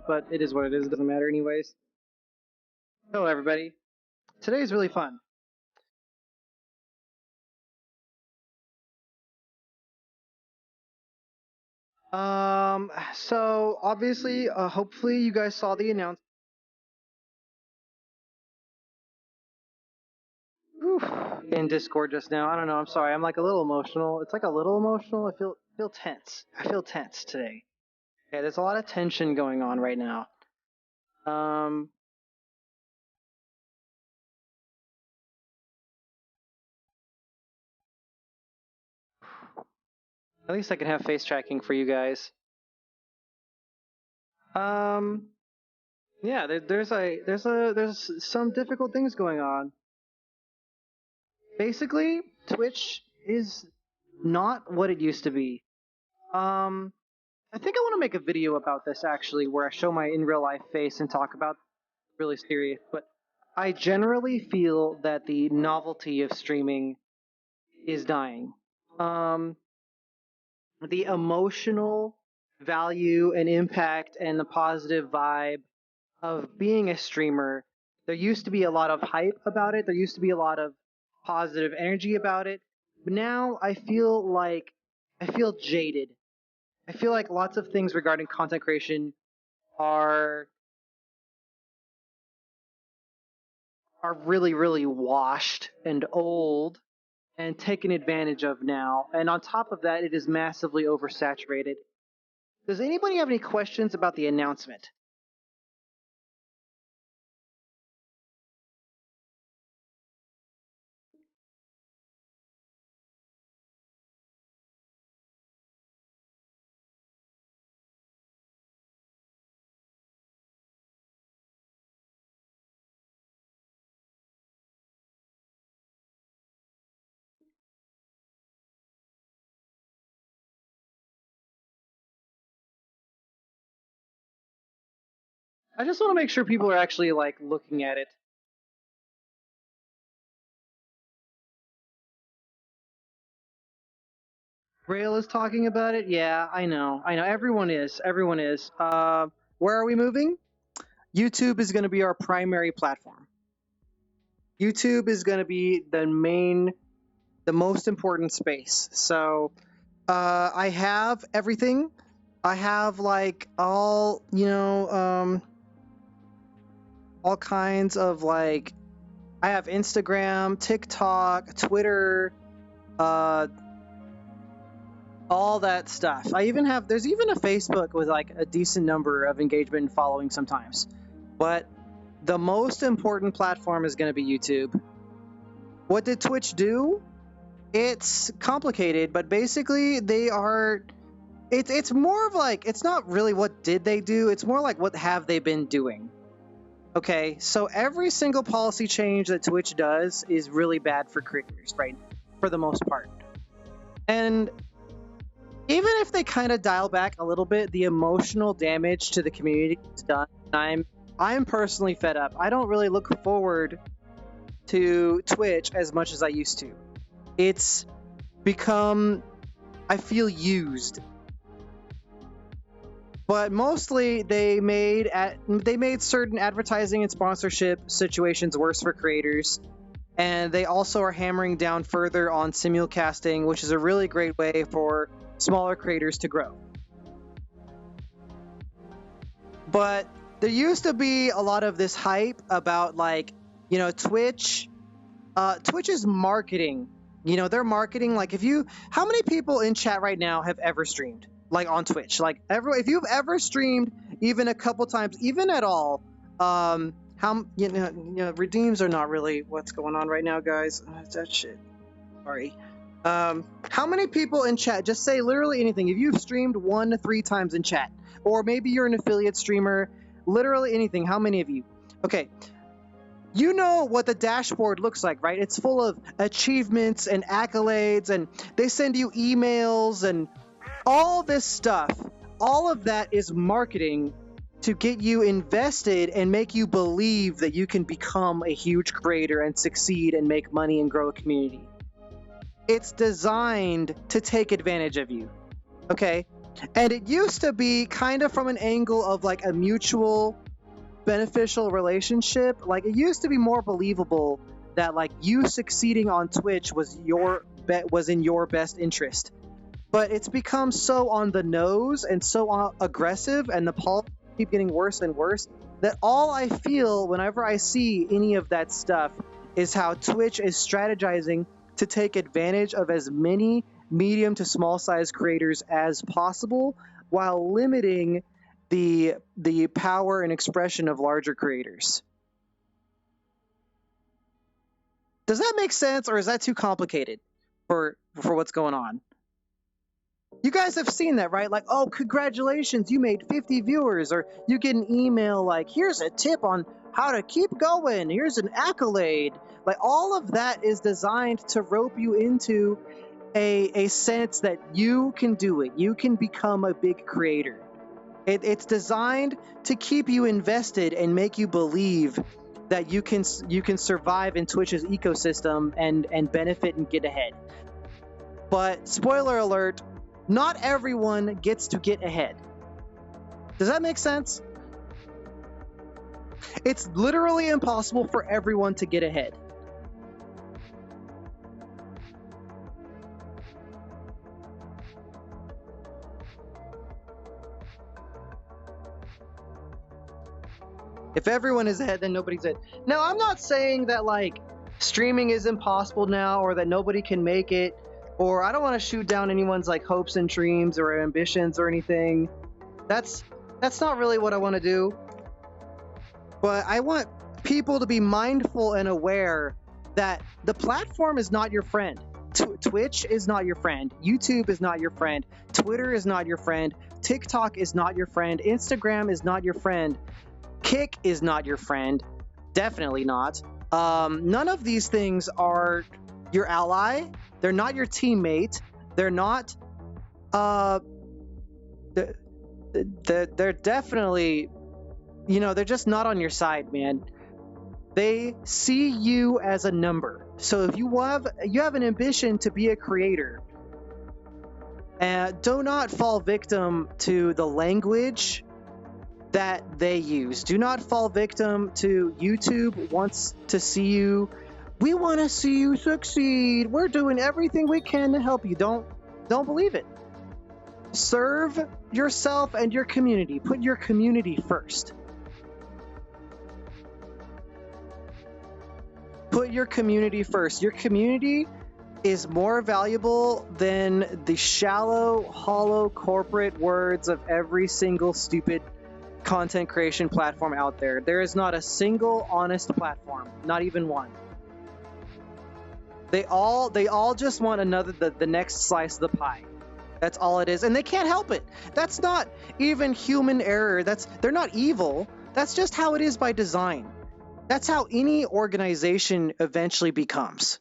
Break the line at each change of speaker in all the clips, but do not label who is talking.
but it is what it is. It doesn't matter anyways. Hello, everybody. Today is really fun. So obviously, hopefully you guys saw the announcement. In Discord just now. I don't know. I'm sorry. I'm like a little emotional. It's like a little emotional. I feel tense. I feel tense today. Yeah, there's a lot of tension going on right now. Um, at least I can have face tracking for you guys. Um, yeah, there's some difficult things going on. Basically, Twitch is not what it used to be. I think I want to make a video about this actually, where I show my in real life face and talk about really serious. But I generally feel that the novelty of streaming is dying. Um, the emotional value and impact and the positive vibe of being a streamer. There used to be a lot of hype about it. There used to be a lot of positive energy about it. But now I feel jaded. I feel like lots of things regarding content creation are really washed and old and taken advantage of now. And on top of that, it is massively oversaturated. Does anybody have any questions about the announcement? I just want to make sure people are actually like looking at it. Rail is talking about it. Yeah, I know. Everyone is. Everyone is. Where are we moving? YouTube is going to be our primary platform. YouTube is going to be the most important space. So, I have everything. I have like all kinds of like. I have Instagram, TikTok, Twitter, all that stuff. There's even a Facebook with like a decent number of engagement and following sometimes. But the most important platform is going to be YouTube. What did Twitch do? It's complicated, but basically it's more of like, it's not really what did they do, it's more like what have they been doing. Okay, so every single policy change that Twitch does is really bad for creators, right? For the most part. And even if they kind of dial back a little bit, the emotional damage to the community is done. I'm personally fed up. I don't really look forward to Twitch as much as I used to. It's become, I feel used. But mostly they made certain advertising and sponsorship situations worse for creators. And they also are hammering down further on simulcasting, which is a really great way for smaller creators to grow. But there used to be a lot of this hype about like, Twitch. Twitch is marketing. They're marketing like how many people in chat right now have ever streamed like on Twitch? Like if you've ever streamed even a couple times, even at all, redeems are not really what's going on right now, guys. That shit. Sorry. How many people in chat, just say literally anything, if you've streamed 1 to 3 times in chat, or maybe you're an affiliate streamer, literally anything, how many of you? Okay, you know what the dashboard looks like, right? It's full of achievements and accolades, and they send you emails and all this stuff. All of that is marketing to get you invested and make you believe that you can become a huge creator and succeed and make money and grow a community. It's designed to take advantage of you. Okay? And it used to be kind of from an angle of like a mutual beneficial relationship. Like it used to be more believable that like you succeeding on Twitch was in your best interest. But it's become so on the nose and so aggressive, and the politics keep getting worse and worse, that all I feel whenever I see any of that stuff is how Twitch is strategizing to take advantage of as many medium to small size creators as possible while limiting the power and expression of larger creators. Does that make sense, or is that too complicated for what's going on? You guys have seen that, right? Like, oh, congratulations, you made 50 viewers, or you get an email like, here's a tip on how to keep going, here's an accolade. Like, all of that is designed to rope you into a sense that you can do it. You can become a big creator. It's designed to keep you invested and make you believe that you can survive in Twitch's ecosystem and benefit and get ahead. But spoiler alert, not everyone gets to get ahead. Does that make sense? It's literally impossible for everyone to get ahead. If everyone is ahead, then nobody's ahead. Now, I'm not saying that like streaming is impossible now, or that nobody can make it, or I don't want to shoot down anyone's like hopes and dreams or ambitions or anything. That's not really what I want to do. But I want people to be mindful and aware that the platform is not your friend. Twitch is not your friend. YouTube is not your friend. Twitter is not your friend. TikTok is not your friend. Instagram is not your friend. Kick is not your friend. Definitely not. None of these things are your ally. They're not your teammate. They're not. They're definitely, they're just not on your side, man. They see you as a number. So if you have an ambition to be a creator, do not fall victim to the language that they use. Do not fall victim to YouTube wants to see you. We want to see you succeed. We're doing everything we can to help you. Don't believe it. Serve yourself and your community. Put your community first. Put your community first. Your community is more valuable than the shallow, hollow corporate words of every single stupid content creation platform out there. There is not a single honest platform, not even one. They all just want the next slice of the pie. That's all it is, and they can't help it. That's not even human error. They're not evil. That's just how it is by design. That's how any organization eventually becomes.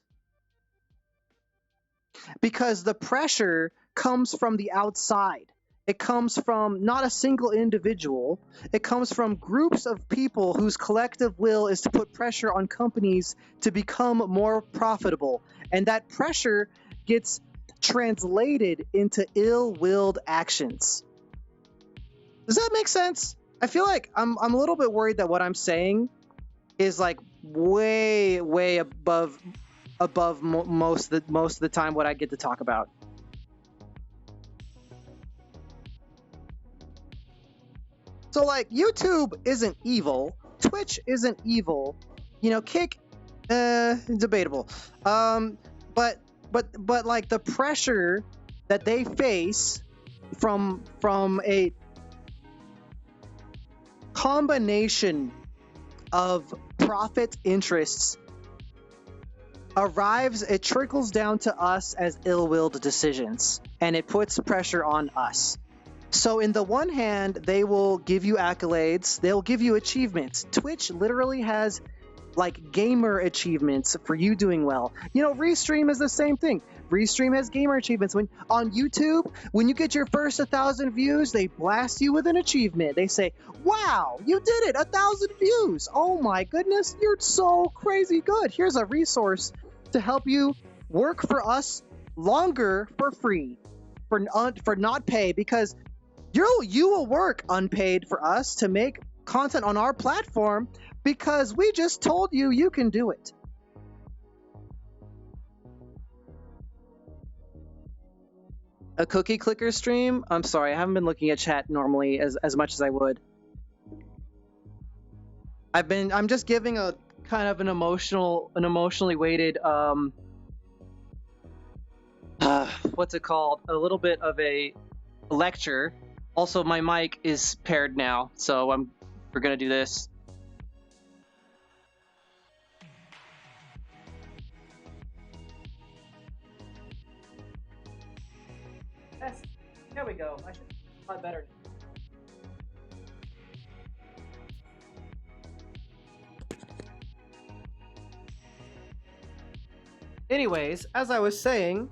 Because the pressure comes from the outside. It comes from not a single individual. It comes from groups of people whose collective will is to put pressure on companies to become more profitable. And that pressure gets translated into ill-willed actions. Does that make sense? I feel like I'm a little bit worried that what I'm saying is like way above most of the time what I get to talk about. So like YouTube isn't evil, Twitch isn't evil, Kick, debatable. But like the pressure that they face from a combination of profit interests it trickles down to us as ill-willed decisions, and it puts pressure on us. So in the one hand, they will give you accolades, they'll give you achievements. Twitch literally has like gamer achievements for you doing well. Restream is the same thing. Restream has gamer achievements. When on YouTube, when you get your first 1,000 views, they blast you with an achievement. They say, wow, you did it, 1,000 views. Oh my goodness, you're so crazy good. Here's a resource to help you work for us longer for free. for not pay, because you will work unpaid for us to make content on our platform because we just told you you can do it. A cookie clicker stream? I'm sorry, I haven't been looking at chat normally as much as I would. I'm just giving a kind of an emotionally weighted what's it called? A little bit of a lecture. Also, my mic is paired now, so we're gonna do this. Yes, there we go. I should be a lot better. Anyways, as I was saying,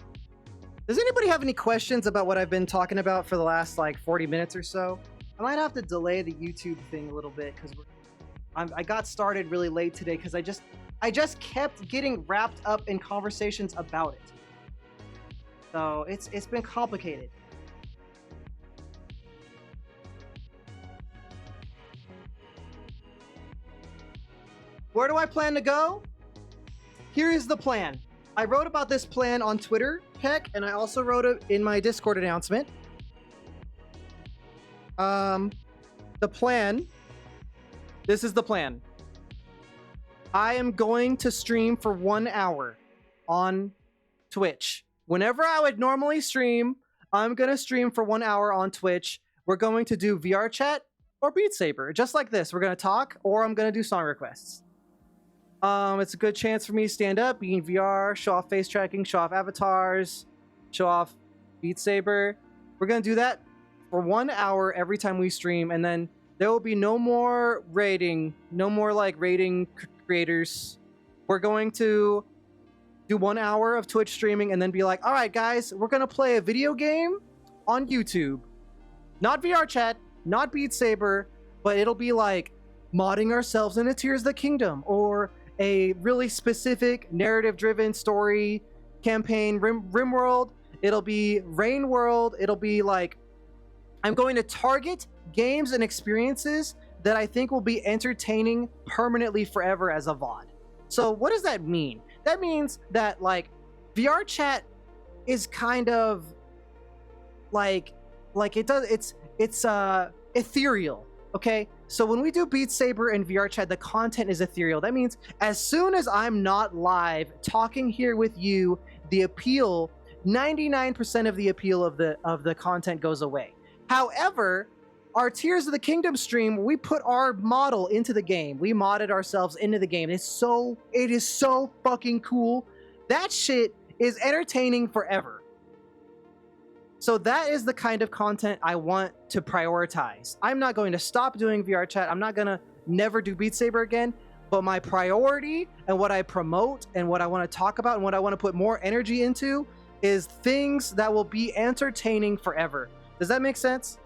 does anybody have any questions about what I've been talking about for the last like 40 minutes or so? I might have to delay the YouTube thing a little bit because I got started really late today because I just kept getting wrapped up in conversations about it. So it's been complicated. Where do I plan to go? Here is the plan. I wrote about this plan on Twitter, heck, and I also wrote it in my Discord announcement. The plan. This is the plan. I am going to stream for 1 hour on Twitch. Whenever I would normally stream, I'm going to stream for 1 hour on Twitch. We're going to do VR chat or Beat Saber, just like this. We're going to talk, or I'm going to do song requests. It's a good chance for me to stand up, be in VR, show off face tracking, show off avatars, show off Beat Saber. We're going to do that for 1 hour every time we stream, and then there will be no more rating, no more like rating creators. We're going to do 1 hour of Twitch streaming and then be like, all right, guys, we're going to play a video game on YouTube. Not VR chat, not Beat Saber, but it'll be like modding ourselves into Tears of the Kingdom, or a really specific narrative-driven story campaign, RimWorld. It'll be Rain World. It'll be like, I'm going to target games and experiences that I think will be entertaining permanently forever as a VOD. So what does that mean? That means that like VR chat is kind of like it's ethereal. Okay, so when we do Beat Saber and VR chat, the content is ethereal. That means as soon as I'm not live talking here with you, the appeal, 99% of the appeal of the content goes away. However, our Tears of the Kingdom stream, we put our model into the game. We modded ourselves into the game. It is so fucking cool. That shit is entertaining forever. So that is the kind of content I want to prioritize. I'm not going to stop doing VR chat. I'm not going to never do Beat Saber again. But my priority and what I promote and what I want to talk about and what I want to put more energy into is things that will be entertaining forever. Does that make sense?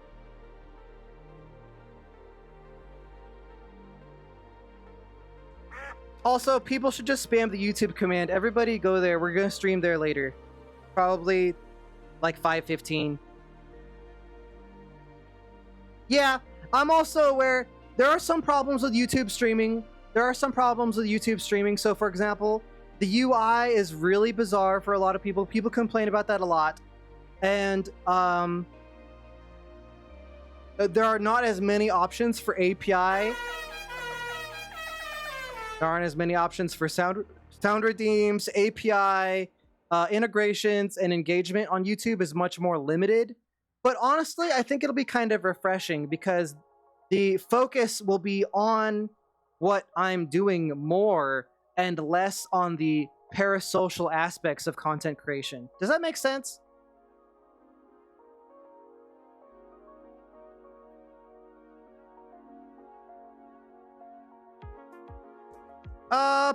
Also, people should just spam the YouTube command. Everybody go there. We're going to stream there later. Probably like 5:15. Yeah, I'm also aware there are some problems with YouTube streaming. So for example, the UI is really bizarre for a lot of people. People complain about that a lot. And there are not as many options for API. There aren't as many options for sound redeems, API, integrations, and engagement on YouTube is much more limited. But honestly, I think it'll be kind of refreshing because the focus will be on what I'm doing more and less on the parasocial aspects of content creation. Does that make sense?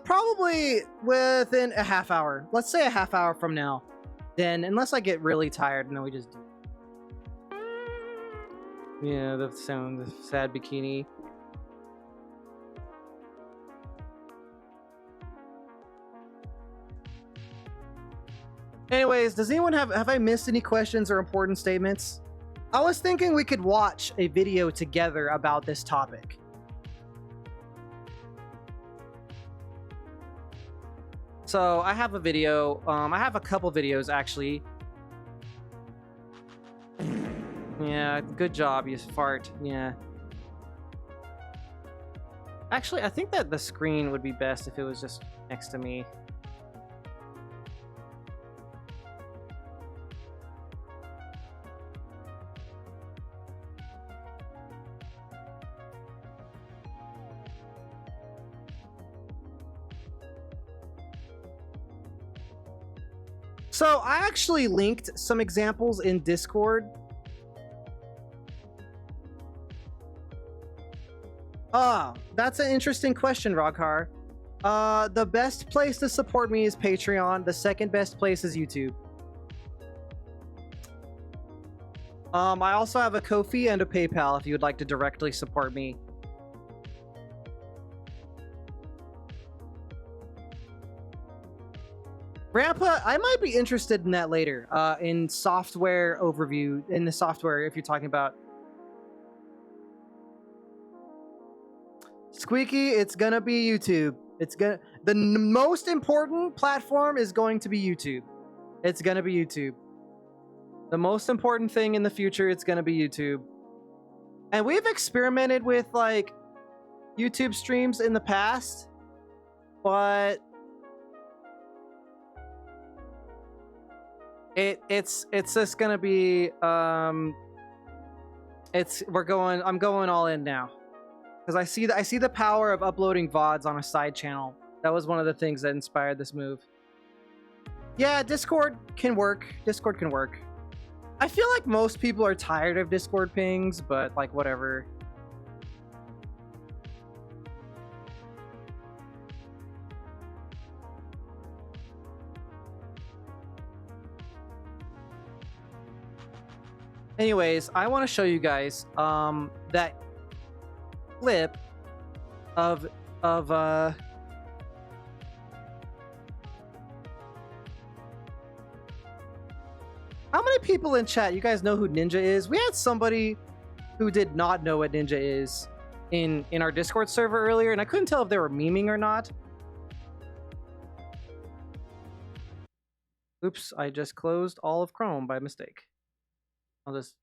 Probably within a half hour. Let's say a half hour from now. Then, unless I get really tired, and then we just do. Yeah, the sound, the sad bikini. Anyways, does anyone have I missed any questions or important statements? I was thinking we could watch a video together about this topic. So I have a video. I have a couple videos actually. Yeah, good job, you fart. Yeah. Actually, I think that the screen would be best if it was just next to me. So I actually linked some examples in Discord. That's an interesting question, Roghar. The best place to support me is Patreon. The second best place is YouTube. I also have a Ko-fi and a PayPal if you would like to directly support me. Grandpa, I might be interested in that later. In software overview, in the software, if you're talking about. Squeaky, it's gonna be YouTube. The most important platform is going to be YouTube. It's gonna be YouTube. The most important thing in the future, it's gonna be YouTube. And we've experimented with like YouTube streams in the past, but it's just gonna be I'm going all in now. Because I see the power of uploading VODs on a side channel. That was one of the things that inspired this move. Yeah, Discord can work. Discord can work. I feel like most people are tired of Discord pings, but like whatever. Anyways, I want to show you guys that clip of how many people in chat, you guys know who Ninja is? We had somebody who did not know what Ninja is in our Discord server earlier, and I couldn't tell if they were memeing or not. Oops, I just closed all of Chrome by mistake. I'll just...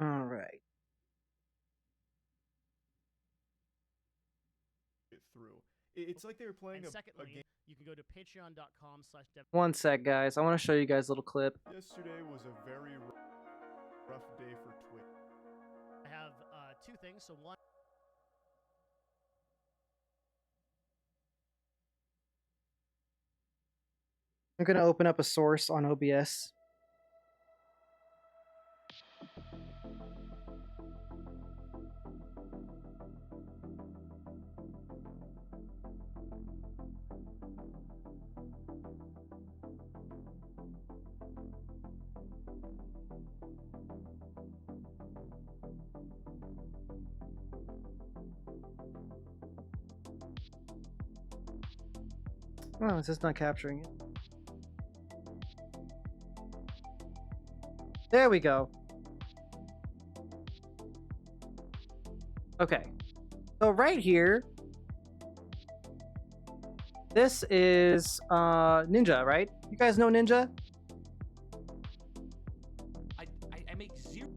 All right.
Through. It's like they were playing
and
a
secondly,
game.
you can go to patreon.com/dev.
One sec, guys. I want to show you guys a little clip.
Yesterday was a very rough day for Twitch.
I have two things. So one,
I'm going to open up a source on OBS. Oh, it's just not capturing it. There we go. Okay. So right here, this is Ninja, right? You guys know Ninja?
I make zero.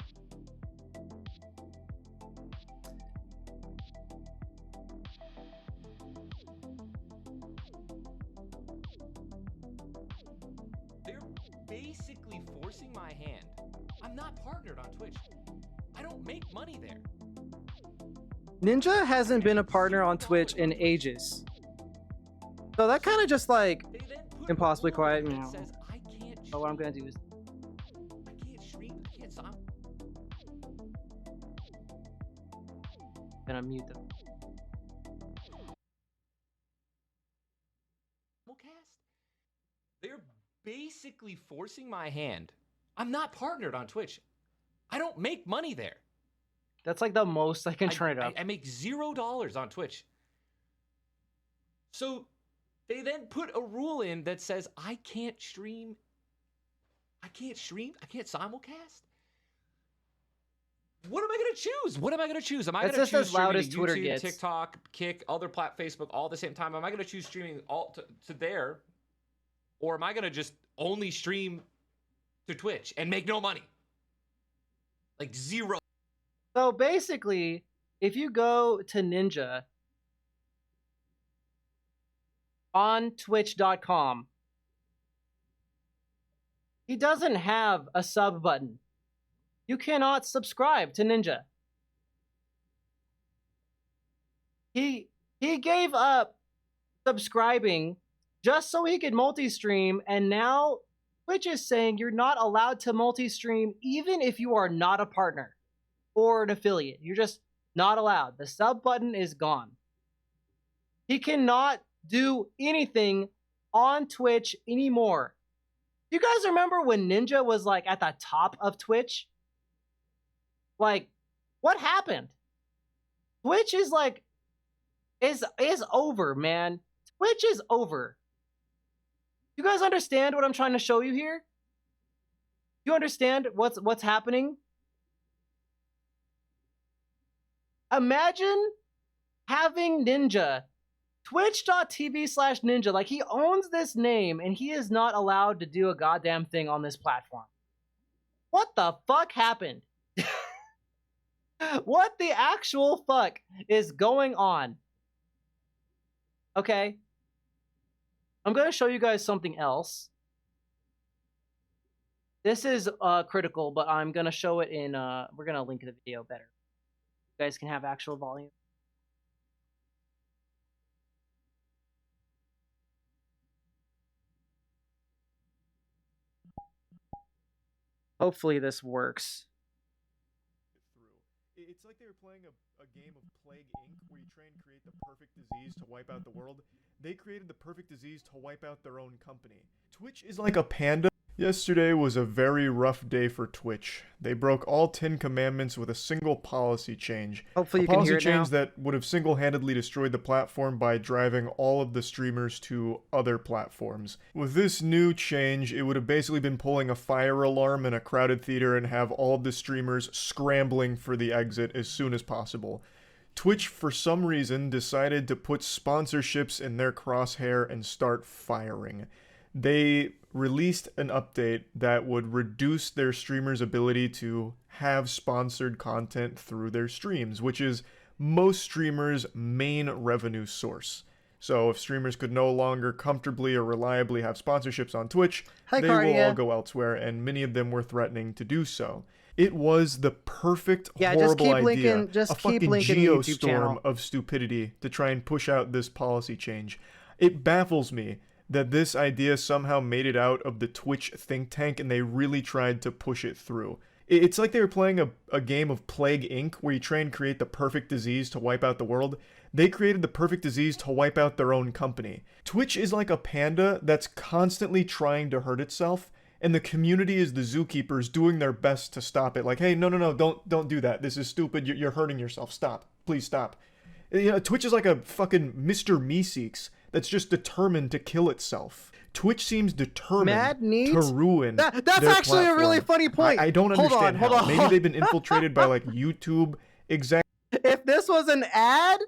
They're basically forcing my hand. I'm not partnered on Twitch. I don't make money there.
Ninja hasn't been a partner on Twitch in ages. So that kind of just like impossibly quiet. You know.
Says I can't.
So what I'm gonna do is
I can't stream. I can't. So I'm
gonna mute them.
simulcast. They're basically forcing my hand. I'm not partnered on Twitch. I don't make money there.
That's like the most I can turn it up.
I make $0 on Twitch. So they then put a rule in that says I can't stream. I can't simulcast. What am I going to choose? What am I going to choose? Am I going to choose
as loud
streaming
as
to
Twitter
YouTube,
gets.
TikTok, Kick, other Facebook all at the same time? Am I going to choose streaming all to there? Or am I going to just only stream to Twitch and make no money? Like zero.
So basically, if you go to Ninja on twitch.com, he doesn't have a sub button. You cannot subscribe to Ninja. He gave up subscribing just so he could multi-stream, and now Twitch is saying you're not allowed to multi-stream even if you are not a partner or an affiliate. You're just not allowed. The sub button is gone. He cannot do anything on Twitch anymore. You guys remember when Ninja was like at the top of Twitch? Like, what happened? Twitch is like is over, man. Twitch is over. You guys understand what I'm trying to show you here? You understand what's happening? Imagine having Ninja, twitch.tv/Ninja, like he owns this name and he is not allowed to do a goddamn thing on this platform. What the fuck happened? What the actual fuck is going on? Okay. I'm going to show you guys something else. This is critical, but I'm going to show it in, we're going to link the video better. You guys can have actual volume. Hopefully this works.
It's like they were playing a game of Plague Inc. where you try and create the perfect disease to wipe out the world. They created the perfect disease to wipe out their own company. Twitch is like a panda. Yesterday was a very rough day for Twitch. They broke all 10 commandments with a single policy change.
Hopefully you can hear it now.
A policy change that would have single-handedly destroyed the platform by driving all of the streamers to other platforms. With this new change, it would have basically been pulling a fire alarm in a crowded theater and have all of the streamers scrambling for the exit as soon as possible. Twitch, for some reason, decided to put sponsorships in their crosshair and start firing. They released an update that would reduce their streamers' ability to have sponsored content through their streams, which is most streamers' main revenue source. So if streamers could no longer comfortably or reliably have sponsorships on Twitch, they will all go elsewhere, and many of them were threatening to do so. It was the perfect, horrible idea, a fucking geostorm of stupidity to try and push out this policy change. It baffles me that this idea somehow made it out of the Twitch think tank and they really tried to push it through. It's like they were playing a game of Plague Inc. where you try and create the perfect disease to wipe out the world. They created the perfect disease to wipe out their own company. Twitch is like a panda that's constantly trying to hurt itself, and the community is the zookeepers doing their best to stop it. Like, hey, no, don't do that. This is stupid. You're hurting yourself. Stop. Please stop. You know, Twitch is like a fucking Mr. Meeseeks that's just determined to kill itself. Twitch seems determined to ruin
that's
their
actually
platform.
a really funny point.
I don't understand how. Maybe they've been infiltrated by like YouTube executives.
If this was an ad,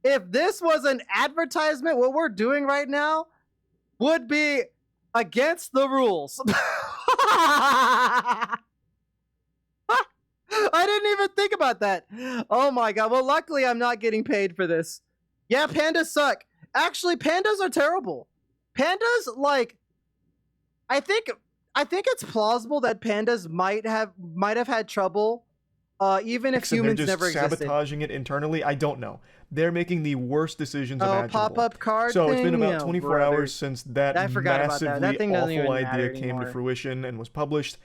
if this was an advertisement, what we're doing right now would be against the rules. I didn't even think about that. Oh my god. Well, luckily I'm not getting paid for this. Yeah, pandas suck. Actually, pandas are terrible. Pandas, like, I think it's plausible that pandas might have had trouble, even if humans never existed.
Sabotaging it internally. I don't know. They're making the worst decisions imaginable.
Pop-up card
So
thing?
it's been about 24 hours since that massively awful idea came to fruition and was published,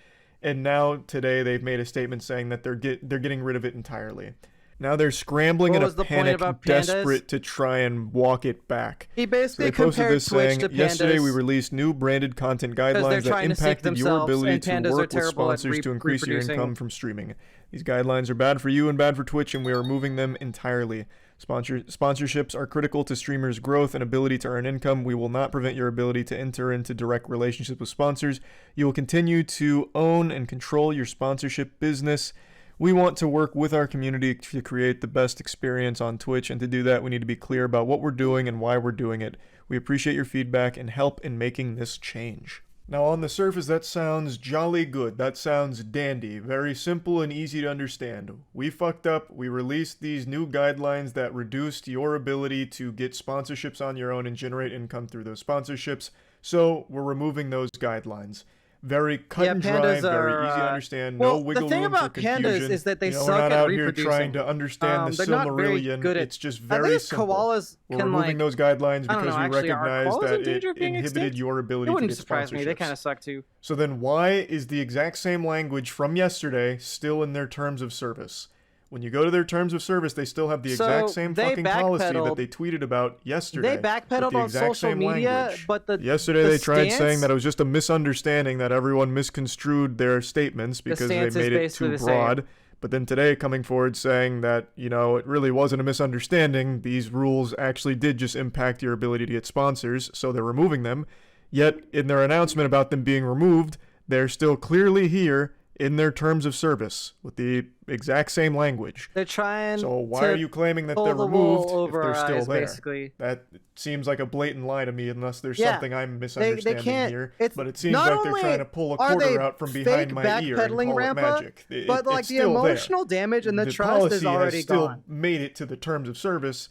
and now today they've made a statement saying that they're getting rid of it entirely. Now they're scrambling
What
in a
was the point
panic,
about pandas?
desperate to try and walk it back.
He
So
basically
they posted
compared
this
Twitch
saying,
to pandas.
yesterday we released new branded content guidelines that
trying to seek
impacted your
themselves,
ability
and
to
pandas are
work with
terrible at
sponsors to increase your
reproducing.
income from streaming. These guidelines are bad for you and bad for Twitch, and we are removing them entirely. Sponsorships are critical to streamers' growth and ability to earn income. We will not prevent your ability to enter into direct relationships with sponsors. You will continue to own and control your sponsorship business. We want to work with our community to create the best experience on Twitch, and to do that, we need to be clear about what we're doing and why we're doing it. We appreciate your feedback and help in making this change. Now, on the surface, that sounds jolly good. That sounds dandy. Very simple and easy to understand. We fucked up. We released these new guidelines that reduced your ability to get sponsorships on your own and generate income through those sponsorships. So, we're removing those guidelines. Very cut and dry,
pandas
very
are,
easy to understand.
well,
No wiggle
the thing
room
about
for confusion.
pandas is that they
We're
suck
not
at
out here
reproducing.
trying to understand the
They're not very
Silmarillion.
good at-
It's just
At
very
least
simple.
koalas
We're
can
removing those guidelines
I don't
because
know,
we
actually, are
recognize
koalas
that
in danger
it
of being
inhibited
extinct?
your ability
It
to
wouldn't
get
surprise me. They
sponsorships.
kind of suck too.
So then why is the exact same language from yesterday still in their terms of service? When you go to their terms of service, they still have the exact
So
same
they
fucking policy that
backpedaled-
they tweeted about yesterday.
They backpedaled
with the
on
exact
social
same
media,
language.
but
Yesterday
the
they tried
stance-
saying that it was just a misunderstanding, that everyone misconstrued their statements because they
stance is
made it
basically
too
the same.
broad. But then today coming forward saying that, you know, it really wasn't a misunderstanding. These rules actually did just impact your ability to get sponsors, so they're removing them. Yet in their announcement about them being removed, they're still clearly here in their terms of service with the exact same language.
They're trying.
So why
to
are you claiming that
pull
they're
the wool
removed if
over
they're
our
still
eyes,
there?
basically.
That seems like a blatant lie to me, unless there's
Yeah,
something I'm
They
misunderstanding
can't.
here.
It's
But it seems
not
like they're
only
trying to pull a
are
quarter
they
out from behind
fake
my ear and
backpedaling,
call it
Rampa,
magic.
but like
it's
the
still there.
emotional damage and the trust
policy
is already
has still
gone.
made it to the terms of service,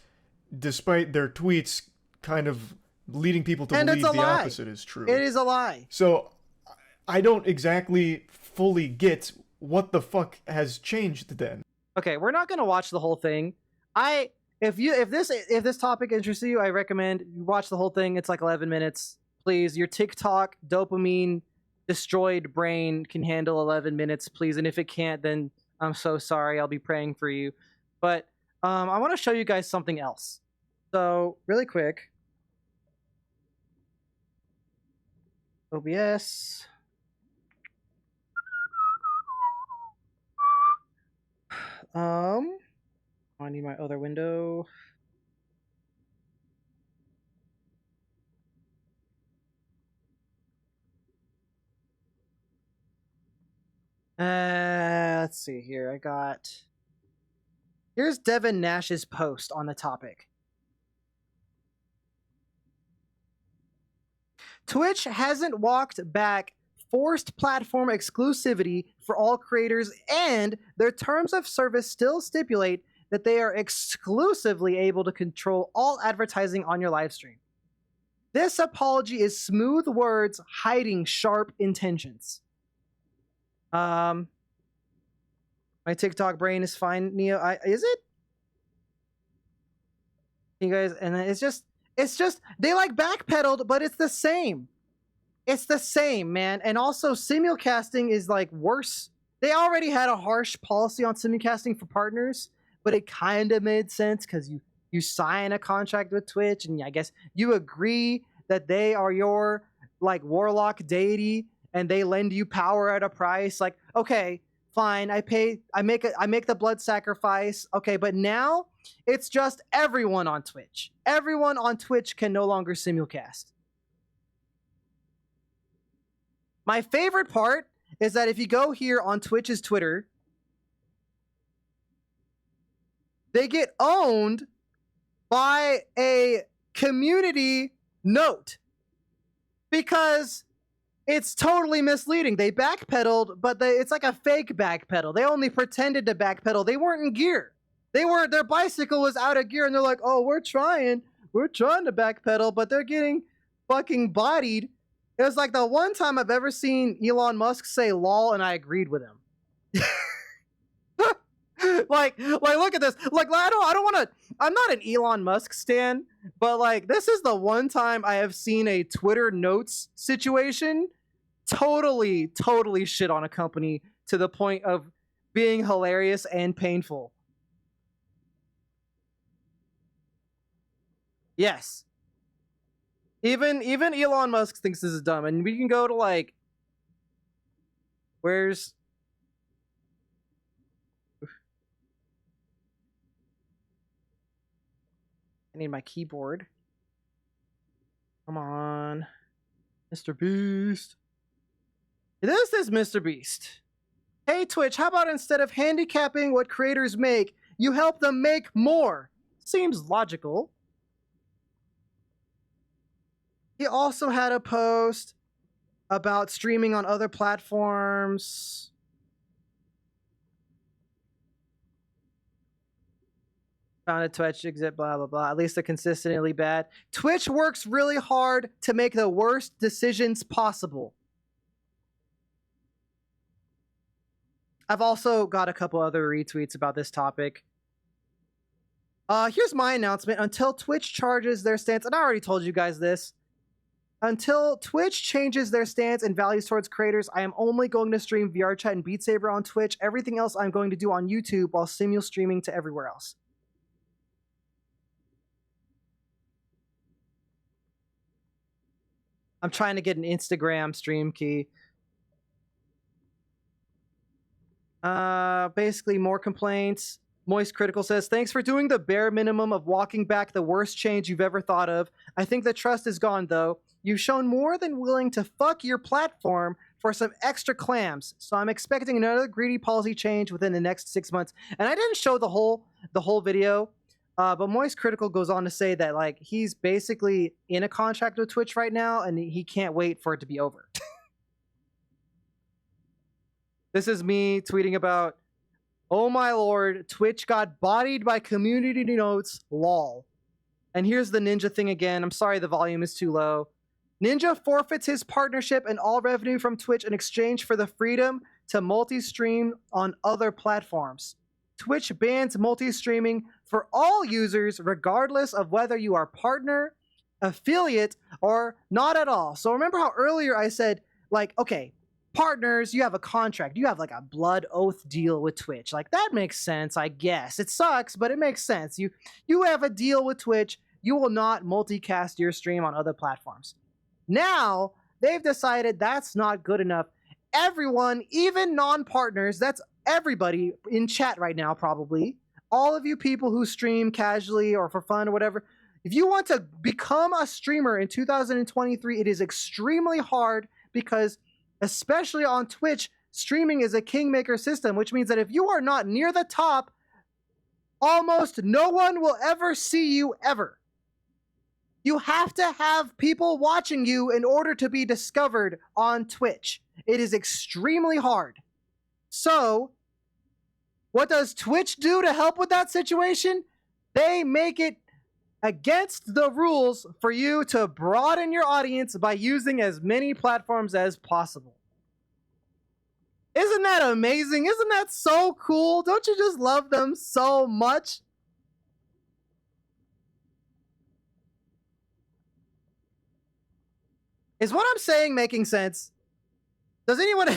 despite their tweets kind of leading people to
And
believe
it's a
the
lie.
opposite is true.
It is a lie.
So I don't exactly fully get what the fuck has changed then.
Okay, we're not gonna watch the whole thing. If this topic interests you, I recommend you watch the whole thing. It's like 11 minutes. Please, your TikTok dopamine destroyed brain can handle 11 minutes, please. And if it can't, then I'm so sorry. I'll be praying for you. But I want to show you guys something else. So really quick, OBS. I need my other window. Let's see here. Here's Devin Nash's post on the topic. Twitch hasn't walked back forced platform exclusivity for all creators, and their terms of service still stipulate that they are exclusively able to control all advertising on your live stream. This apology is smooth words hiding sharp intentions. My TikTok brain is fine, Neo. Is it? You guys, and it's just they like backpedaled, but it's the same. It's the same, man. And also simulcasting is like worse. They already had a harsh policy on simulcasting for partners, but it kind of made sense because you sign a contract with Twitch, and I guess you agree that they are your like warlock deity and they lend you power at a price. Like, okay, fine, I make the blood sacrifice. Okay, but now it's just everyone on Twitch. Everyone on Twitch can no longer simulcast. My favorite part is that if you go here on Twitch's Twitter, they get owned by a community note because it's totally misleading. They backpedaled, but it's like a fake backpedal. They only pretended to backpedal. They weren't in gear. Their bicycle was out of gear, and they're like, "Oh, we're trying to backpedal," but they're getting fucking bodied. It was like the one time I've ever seen Elon Musk say "lol" and I agreed with him. like look at this. Like I don't want to. I'm not an Elon Musk stan, but like this is the one time I have seen a Twitter notes situation totally shit on a company to the point of being hilarious and painful. Yes. Even Elon Musk thinks this is dumb, and we can go to like, where's I need my keyboard. Come on, Mr. Beast. This is Mr. Beast. Hey Twitch, how about instead of handicapping what creators make, you help them make more? Seems logical. He also had a post about streaming on other platforms. Founded Twitch exit, blah, blah, blah. At least they're consistently bad. Twitch works really hard to make the worst decisions possible. I've also got a couple other retweets about this topic. Here's my announcement. Until Twitch charges their stance, and I already told you guys this. Until Twitch changes their stance and values towards creators, I am only going to stream VR Chat and Beat Saber on Twitch. Everything else I'm going to do on YouTube while simul streaming to everywhere else. I'm trying to get an Instagram stream key. Basically, more complaints. Moist Critical says, thanks for doing the bare minimum of walking back the worst change you've ever thought of. I think the trust is gone, though. You've shown more than willing to fuck your platform for some extra clams. So I'm expecting another greedy policy change within the next 6 months. And I didn't show the whole video. But Moist Critical goes on to say that like he's basically in a contract with Twitch right now, and he can't wait for it to be over. This is me tweeting about, oh my lord, Twitch got bodied by community notes, lol. And here's the Ninja thing again. I'm sorry the volume is too low. Ninja forfeits his partnership and all revenue from Twitch in exchange for the freedom to multi-stream on other platforms. Twitch bans multi-streaming for all users, regardless of whether you are partner, affiliate, or not at all. So remember how earlier I said, like, okay, partners, you have a contract. You have like a blood oath deal with Twitch. Like, that makes sense, I guess. It sucks, but it makes sense. You have a deal with Twitch. You will not multicast your stream on other platforms. Now, they've decided that's not good enough. Everyone, even non-partners, that's everybody in chat right now probably, all of you people who stream casually or for fun or whatever, if you want to become a streamer in 2023, it is extremely hard because, especially on Twitch, streaming is a kingmaker system, which means that if you are not near the top, almost no one will ever see you ever. You have to have people watching you in order to be discovered on Twitch. It is extremely hard. So, what does Twitch do to help with that situation? They make it against the rules for you to broaden your audience by using as many platforms as possible. Isn't that amazing? Isn't that so cool? Don't you just love them so much? Is what I'm saying making sense? Does anyone...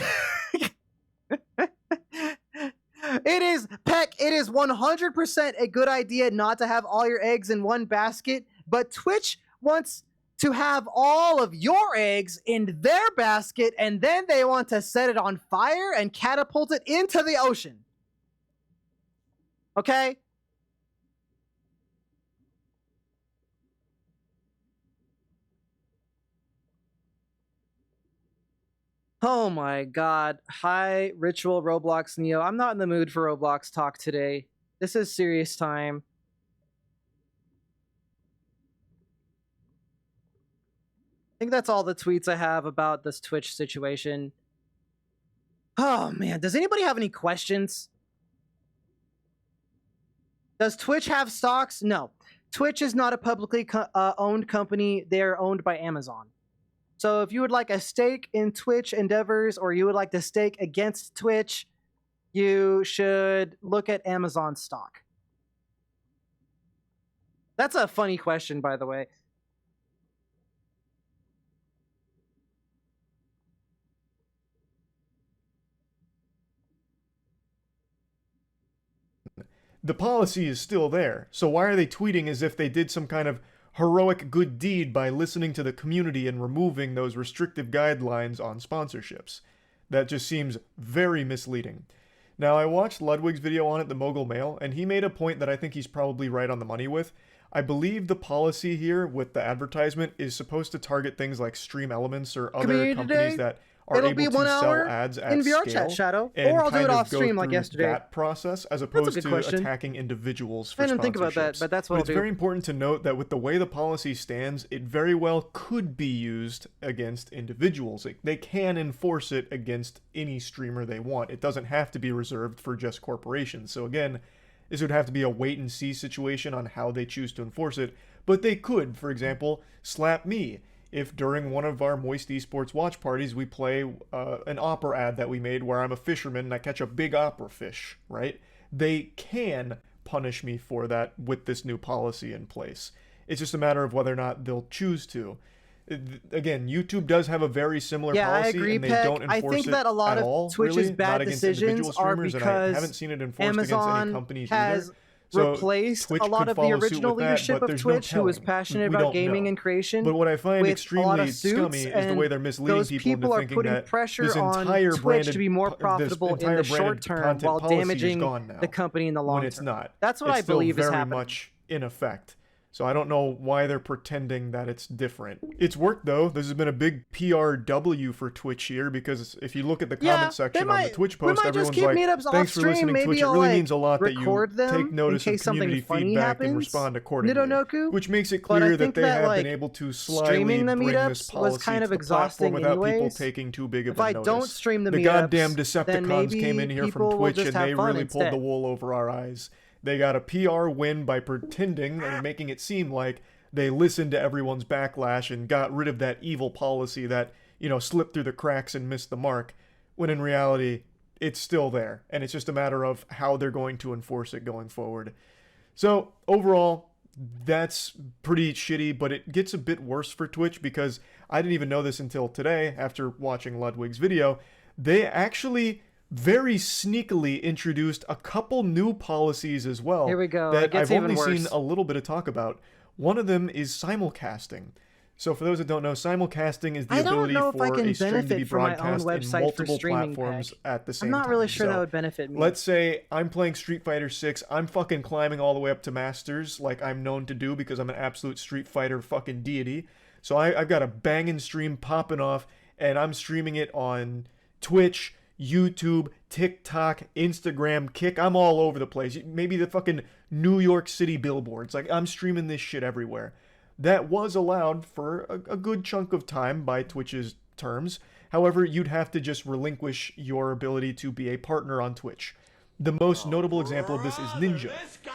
It is, Peck, it is 100% a good idea not to have all your eggs in one basket, but Twitch wants to have all of your eggs in their basket, and then they want to set it on fire and catapult it into the ocean. Okay? Oh my god. Hi, Ritual Roblox Neo. I'm not in the mood for Roblox talk today. This is serious time. I think that's all the tweets I have about this Twitch situation. Oh man, does anybody have any questions? Does Twitch have stocks? No. Twitch is not a publicly owned company. They're owned by Amazon. So if you would like a stake in Twitch endeavors, or you would like to stake against Twitch, you should look at Amazon stock. That's a funny question, by the way.
The policy is still there, so why are they tweeting as if they did some kind of heroic good deed by listening to the community and removing those restrictive guidelines on sponsorships. That just seems very misleading. Now, I watched Ludwig's video on it, the Mogul Mail, and he made a point that I think he's probably right on the money with. I believe the policy here with the advertisement is supposed to target things like Stream Elements or other
Community
companies
Day?
that are
It'll
able
be
to
1
sell
hour
ads at
in VR
scale,
chat, Shadow.
and
Or I'll do
kind
it
of
off
go
stream like
through
yesterday.
that process as
a
opposed
good
to
question.
attacking individuals for
I didn't think about that,
sponsorships.
but that's what I'll
It's
do.
very important to note that with the way the policy stands, it very well could be used against individuals. They can enforce it against any streamer they want. It doesn't have to be reserved for just corporations. So again, this would have to be a wait and see situation on how they choose to enforce it. But they could, for example, slap me if during one of our Moist Esports watch parties we play an opera ad that we made where I'm a fisherman and I catch a big opera fish, right? They can punish me for that with this new policy in place. It's just a matter of whether or not they'll choose to. Again, YouTube does have a very similar
Yeah, I
policy,
agree,
and they
Peck.
don't
I
enforce
think
it
that a lot
at
of
all,
Twitch's
really,
bad
not against individual
decisions are
streamers, and I
because
haven't seen it enforced against
Amazon
any companies
has
either. So
replaced
Twitch
a lot
could
of the
follow suit
original
with that,
leadership
but
of
there's no
Twitch, who was
telling.
passionate
We
about
don't
gaming
know.
and creation.
But what I find
with a lot
extremely
of suits,
scummy is the way they're misleading
those
people into
are
thinking
putting
that
pressure
this
on
entire
Twitch
branded,
to be more
this
profitable in
entire
the short
branded
term
content
while
policy is
damaging
gone now,
the company in the long
when it's
term.
not.
That's what
It's
I
still
believe is
very
happening.
much in effect. So I don't know why they're pretending that it's different. It's worked though. This has been a big PRW for Twitch here because if you look at the comment section on the Twitch post, everyone's like, "Thanks for listening, Twitch. It really means a lot that you take notice of community feedback and respond accordingly."
Nidonoku,
which makes it
but I
clear
think
that they have
like,
been able to slyly
streaming the
bring this
meetups
policy
was kind of
to the platform
exhausting
without people
anyways.
taking too big of
If
a
I
notice.
don't stream the
The
meetups,
goddamn
then
Decepticons
maybe
came in here from
people will
Twitch
just
and
have
they
fun
really pulled the
instead.
wool over our eyes. They got a PR win by pretending and making it seem like they listened to everyone's backlash and got rid of that evil policy that, slipped through the cracks and missed the mark, when in reality, it's still there. And it's just a matter of how they're going to enforce it going forward. So, overall, that's pretty shitty, but it gets a bit worse for Twitch because I didn't even know this until today after watching Ludwig's video. They actually very sneakily introduced a couple new policies as well.
Here we go.
That
It gets
I've
even
only
worse.
seen a little bit of talk about. One of them is simulcasting. So for those that don't know, simulcasting is the
I don't
ability
know if I
for
can
a stream to be
benefit from my own
broadcast in
website for
multiple
streaming,
platforms
Peck.
at the same
I'm
time.
not really sure
So
that would benefit me.
let's say I'm playing Street Fighter 6. I'm fucking climbing all the way up to Masters like I'm known to do because I'm an absolute Street Fighter fucking deity. So I've got a banging stream popping off, and I'm streaming it on Twitch, YouTube, TikTok, Instagram, Kick. I'm all over the place. Maybe the fucking New York City billboards. Like, I'm streaming this shit everywhere. That was allowed for a good chunk of time by Twitch's terms. However, you'd have to just relinquish your ability to be a partner on Twitch. The most notable example of this is Ninja.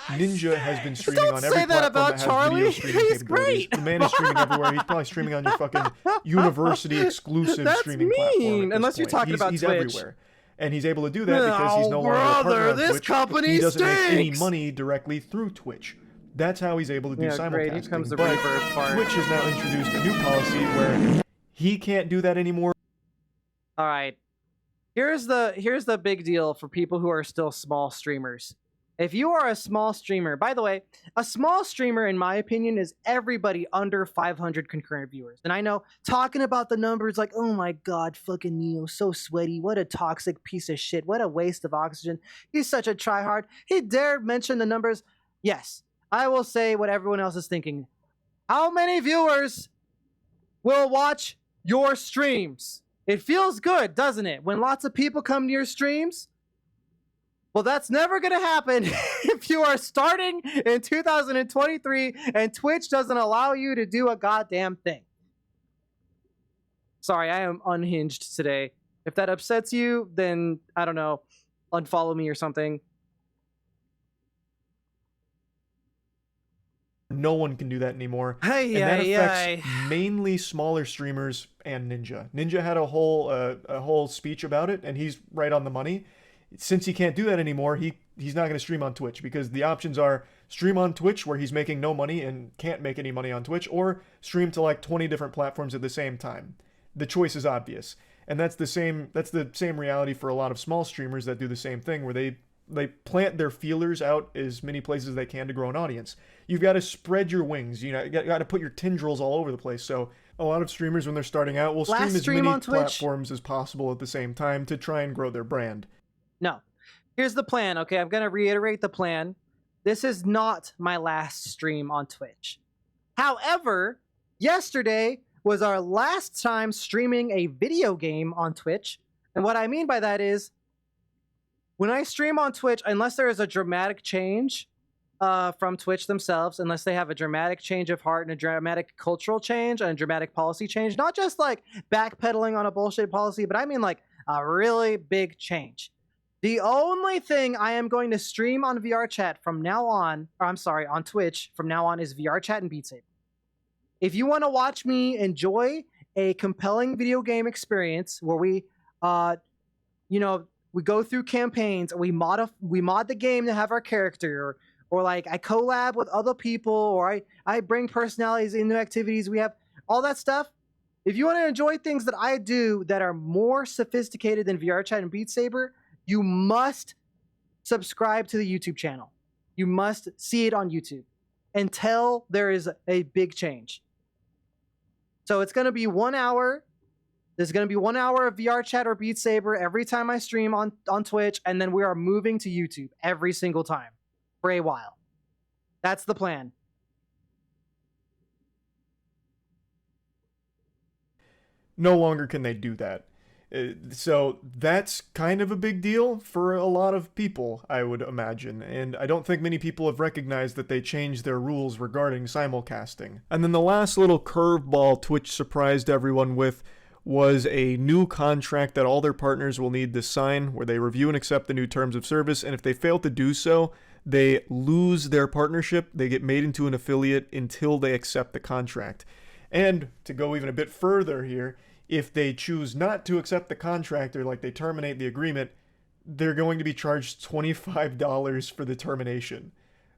Ninja has been streaming on every
say that
platform
about
that has
Charlie.
video streaming
He's
capabilities.
great.
The man is streaming everywhere. He's probably streaming on your fucking university exclusive
That's
streaming platform.
mean,
at this
unless you're
point.
talking about
he's
Twitch.
everywhere. And he's able to do that because he's no
Oh,
longer a partner
brother,
on
this
Twitch.
company
He doesn't make any
stinks.
money directly through Twitch. That's how he's able to do
Yeah,
simulcasting.
great. Here comes the
But
reverb part.
Twitch has now introduced a new policy where he can't do that anymore.
All right. Here's the big deal for people who are still small streamers. If you are a small streamer, by the way, a small streamer, in my opinion, is everybody under 500 concurrent viewers. And I know talking about the numbers like, oh my God, fucking Neo, so sweaty. What a toxic piece of shit. What a waste of oxygen. He's such a tryhard. He dared mention the numbers. Yes, I will say what everyone else is thinking. How many viewers will watch your streams? It feels good, doesn't it? When lots of people come to your streams? Well, that's never going to happen if you are starting in 2023 and Twitch doesn't allow you to do a goddamn thing. Sorry, I am unhinged today. If that upsets you, then, I don't know, unfollow me or something.
No one can do that anymore.
Hey,
And that affects mainly smaller streamers and Ninja. Ninja had a whole speech about it, and he's right on the money. Since he can't do that anymore, he's not going to stream on Twitch because the options are stream on Twitch where he's making no money and can't make any money on Twitch, or stream to like 20 different platforms at the same time. The choice is obvious. And that's the same reality for a lot of small streamers that do the same thing where they they plant their feelers out as many places as they can to grow an audience. You've got to spread your wings. You know, you got to put your tendrils all over the place. So a lot of streamers, when they're starting out, will stream as many platforms as possible at the same time to try and grow their brand.
No. Here's the plan, okay? I'm going to reiterate the plan. This is not my last stream on Twitch. However, yesterday was our last time streaming a video game on Twitch. And what I mean by that is, when I stream on Twitch, unless there is a dramatic change from Twitch themselves, unless they have a dramatic change of heart and a dramatic cultural change and a dramatic policy change, not just like backpedaling on a bullshit policy, but I mean like a really big change. The only thing I am going to stream on VRChat from now on, or I'm sorry, on Twitch from now on, is VRChat and Beat Saber. If you want to watch me enjoy a compelling video game experience where we, we go through campaigns, or we mod the game to have our character, or like I collab with other people, or I bring personalities into activities. We have all that stuff. If you want to enjoy things that I do that are more sophisticated than VRChat and Beat Saber, you must subscribe to the YouTube channel. You must see it on YouTube until there is a big change. So it's going to be 1 hour. There's going to be 1 hour of VRChat or Beat Saber every time I stream on Twitch, and then we are moving to YouTube every single time for a while. That's the plan.
No longer can they do that. So that's kind of a big deal for a lot of people, I would imagine, and I don't think many people have recognized that they changed their rules regarding simulcasting. And then the last little curveball Twitch surprised everyone with was a new contract that all their partners will need to sign, where they review and accept the new terms of service, and if they fail to do so, they lose their partnership. They get made into an affiliate until they accept the contract. And to go even a bit further here, if they choose not to accept the contract, or like they terminate the agreement, they're going to be charged $25 for the termination.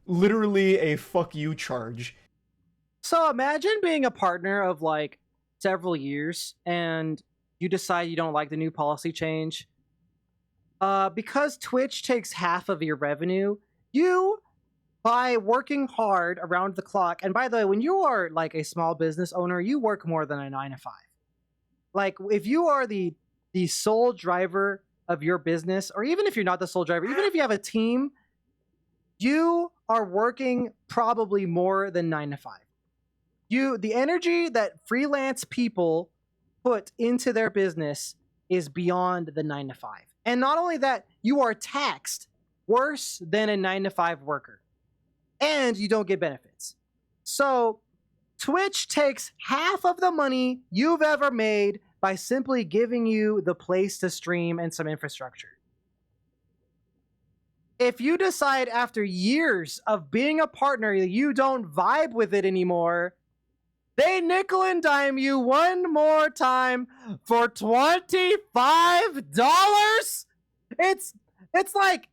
Literally a fuck you charge.
So imagine being a partner of like several years and you decide you don't like the new policy change. Because Twitch takes half of your revenue, you, by working hard around the clock, and by the way, when you are like a small business owner, you work more than a 9 to 5. Like, if you are the sole driver of your business, or even if you're not the sole driver, even if you have a team, you are working probably more than 9 to 5. The energy that freelance people put into their business is beyond the 9 to 5. And not only that, you are taxed worse than a 9 to 5 worker. And you don't get benefits. So Twitch takes half of the money you've ever made by simply giving you the place to stream and some infrastructure. If you decide after years of being a partner that you don't vibe with it anymore, they nickel and dime you one more time for $25. It's like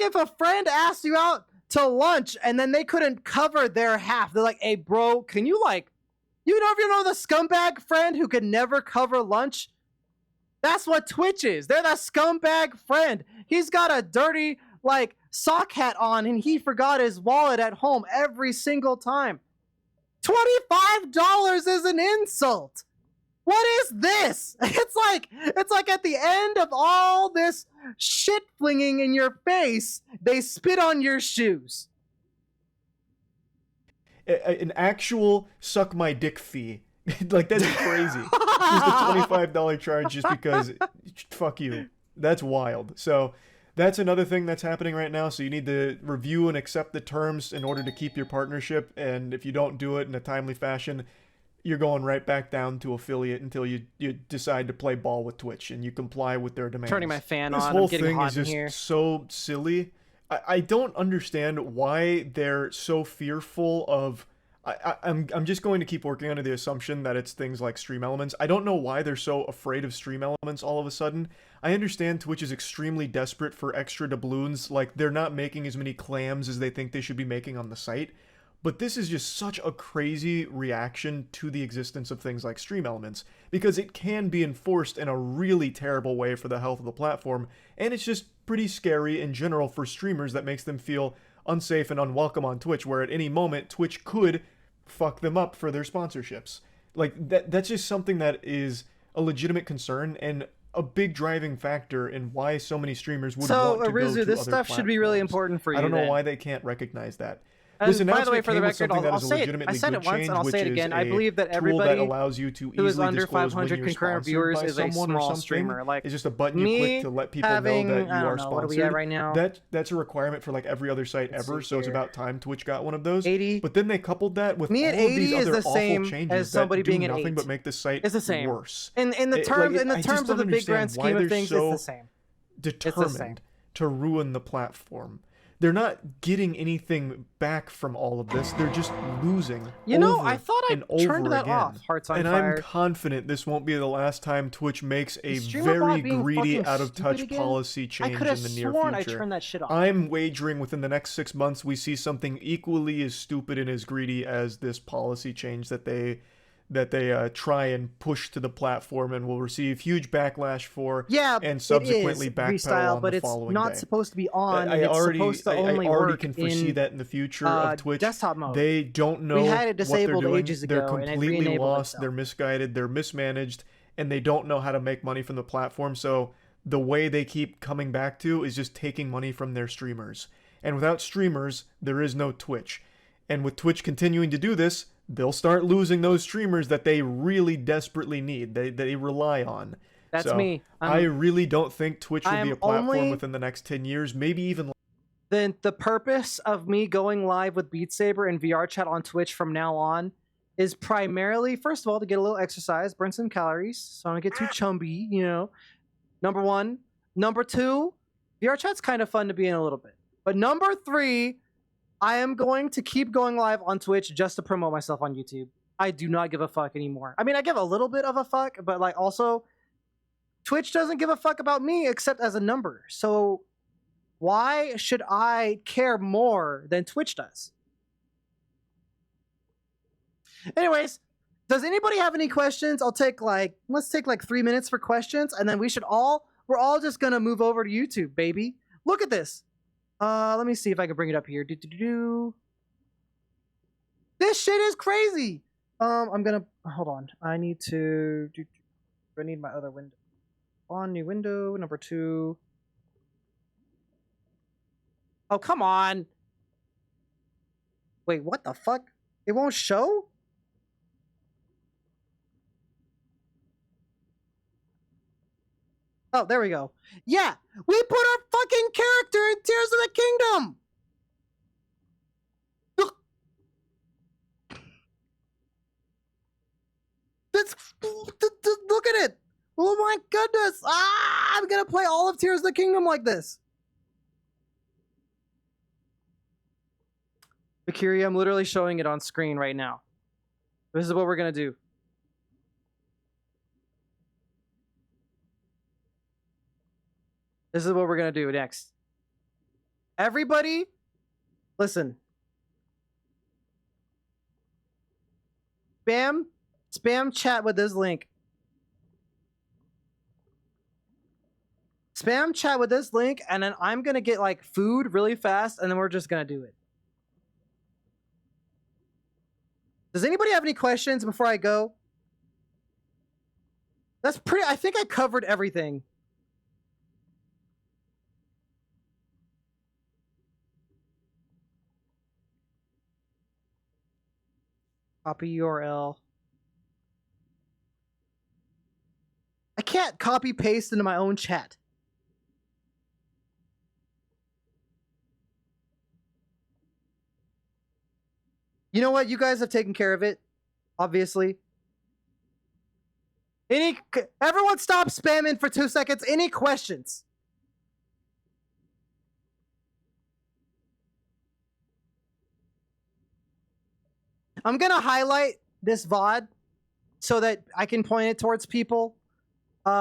if a friend asked you out to lunch and then they couldn't cover their half. They're like, "Hey bro, can you like, you know the scumbag friend who could never cover lunch?" That's what Twitch is. They're the scumbag friend. He's got a dirty like sock hat on and he forgot his wallet at home every single time. $25 is an insult. What is this? It's like at the end of all this shit flinging in your face, they spit on your shoes.
An actual suck my dick fee. Like, that's crazy. Just a $25 charge just because, fuck you. That's wild. So that's another thing that's happening right now. So you need to review and accept the terms in order to keep your partnership. And if you don't do it in a timely fashion, you're going right back down to affiliate until you decide to play ball with Twitch and you comply with their demands.
Turning my fan
this
on.
Whole
I'm getting
thing
hot
is
in
just
here.
so silly. I don't understand why they're so fearful of. I'm just going to keep working under the assumption that it's things like Stream Elements. I don't know why they're so afraid of Stream Elements all of a sudden. I understand Twitch is extremely desperate for extra doubloons. Like, they're not making as many clams as they think they should be making on the site. But this is just such a crazy reaction to the existence of things like Stream Elements, because it can be enforced in a really terrible way for the health of the platform, and it's just pretty scary in general for streamers that makes them feel unsafe and unwelcome on Twitch, where at any moment Twitch could fuck them up for their sponsorships. Like, that's just something that is a legitimate concern and a big driving factor in why so many streamers would want to go
Arizu,
to
this
other
stuff should be really
platforms.
important for you.
I don't know
then.
why they can't recognize that.
And
This
by the way,
announcement
for the
came with
record,
something that
I'll
is a
say it.
legitimately
I said
good
it once,
change,
and I'll
which
say it
is
again. I
a
believe that
tool
everybody
that allows you to
who is
easily
under
disclose when
500
you're
concurrent
sponsored
viewers
by
is a
someone or
small
something.
streamer. Like,
it's just a button you
me
click to let people
having,
know that you
I
are
don't know, what are we at
sponsored.
right now?
That's a requirement for like every other site
Let's
ever,
see
so it's
here.
about time Twitch got one of those.
80.
But then they coupled that with
Me
all
at
of
80
these
is
other
the
awful
same
changes
as somebody
that do
being at
nothing
8.
but make the site
It's the same.
worse.
In the terms
I just
terms of the
don't
big grand
understand why
scheme of
they're
things,
so
it's the same.
determined to ruin the platform. They're not getting anything back from all of this. They're just losing.
You know,
over
I thought I
and over
turned that
again.
off. Hearts on
and
Fire.
I'm confident this won't be the last time Twitch makes a
Is Streamerbot
very
being
greedy,
fucking
out of touch
stupid again?
policy
I
change
could
in
have
the near
sworn I
future.
turned that shit off.
I'm wagering within the next 6 months we see something equally as stupid and as greedy as this policy change that they try and push to the platform and will receive huge backlash for.
Yeah,
and subsequently
it is
backpedal
Freestyle,
on
but
the
it's
following
not
day.
supposed to be on.
I
and it's
already,
supposed to only
I already
work
can foresee
in,
that in the future of Twitch.
desktop mode.
They don't know
We had it
what they're
disabled
doing.
ages
They're
ago, and it
completely
re-enabled
lost.
itself.
They're misguided. They're mismanaged, and they don't know how to make money from the platform. So the way they keep coming back to is just taking money from their streamers. And without streamers, there is no Twitch. And with Twitch continuing to do this, they'll start losing those streamers that they really desperately need. They rely on.
That's
So
me.
I really don't think Twitch will be
I'm
a platform
only-
within the next 10 years, maybe even.
Then the purpose of me going live with Beat Saber and VR chat on Twitch from now on is primarily, first of all, to get a little exercise, burn some calories, so I don't get too chumby, you know. Number one. Number two, VR chat's kind of fun to be in a little bit. But number three, I am going to keep going live on Twitch just to promote myself on YouTube. I do not give a fuck anymore. I mean, I give a little bit of a fuck, but like also, Twitch doesn't give a fuck about me except as a number. So why should I care more than Twitch does? Anyways, does anybody have any questions? Let's take like 3 minutes for questions, and then we're all just gonna move over to YouTube, baby. Look at this. Let me see if I can bring it up here. This shit is crazy. I'm gonna hold on. I need my other window. On new window number 2. Oh, come on. Wait, what the fuck? It won't show? Oh, there we go. Yeah, we put our fucking character in Tears of the Kingdom. Look at it. Oh my goodness. I'm gonna play all of Tears of the Kingdom like this. Akiri, I'm literally showing it on screen right now. This is what we're gonna do. This is what we're gonna do next. Everybody, listen. Spam chat with this link. Spam chat with this link, and then I'm gonna get like food really fast, and then we're just gonna do it. Does anybody have any questions before I go? I think I covered everything. Copy URL. I can't copy paste into my own chat. You know what? You guys have taken care of it, obviously. Everyone stop spamming for 2 seconds. Any questions? I'm going to highlight this VOD so that I can point it towards people. We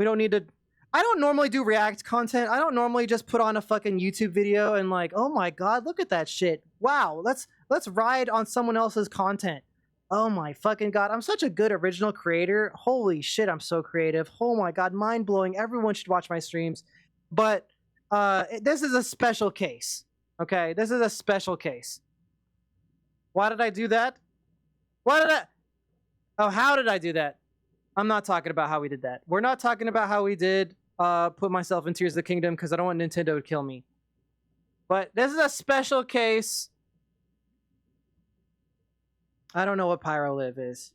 don't need to... I don't normally do React content. I don't normally just put on a fucking YouTube video and like, oh my god, look at that shit. Wow, let's ride on someone else's content. Oh my fucking god, I'm such a good original creator. Holy shit, I'm so creative. Oh my god, mind blowing. Everyone should watch my streams. But this is a special case. Okay, this is a special case. Why did I do that? How did I do that? I'm not talking about how we did that. We're not talking about how we did put myself in Tears of the Kingdom because I don't want Nintendo to kill me. But this is a special case. I don't know what Pyrolive is.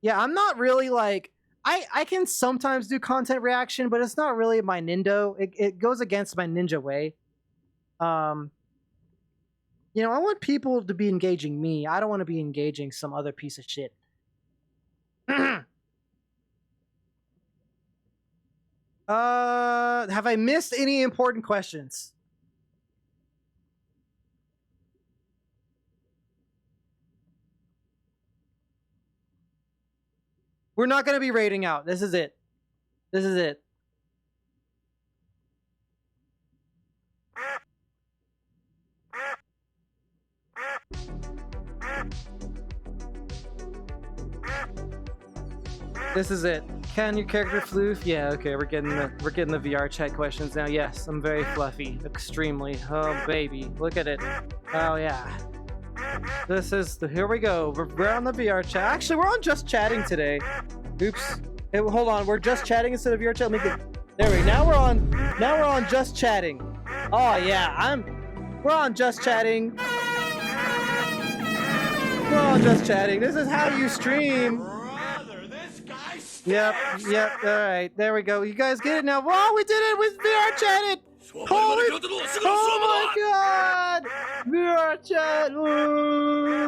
Yeah, I'm not really like... I can sometimes do content reaction, but it's not really my Nindo. It goes against my ninja way. You know, I want people to be engaging me. I don't want to be engaging some other piece of shit. Have I missed any important questions? We're not going to be rating out. This is it. This is it. This is it. Can your character floof? Yeah, okay, we're getting the VR chat questions now. Yes, I'm very fluffy. Extremely. Oh baby. Look at it. Oh yeah. This is the here we go. We're on the VR chat. Actually, we're on just chatting today. Oops. Hey, hold on. We're just chatting instead of VR chat. Let me get there we go. Now we're on just chatting. Oh yeah, we're on just chatting. We're on just chatting. This is how you stream. Yep, alright, there we go. You guys get it now. Wow, we did it with VR chatted! Oh my god! VR chat! Ooh.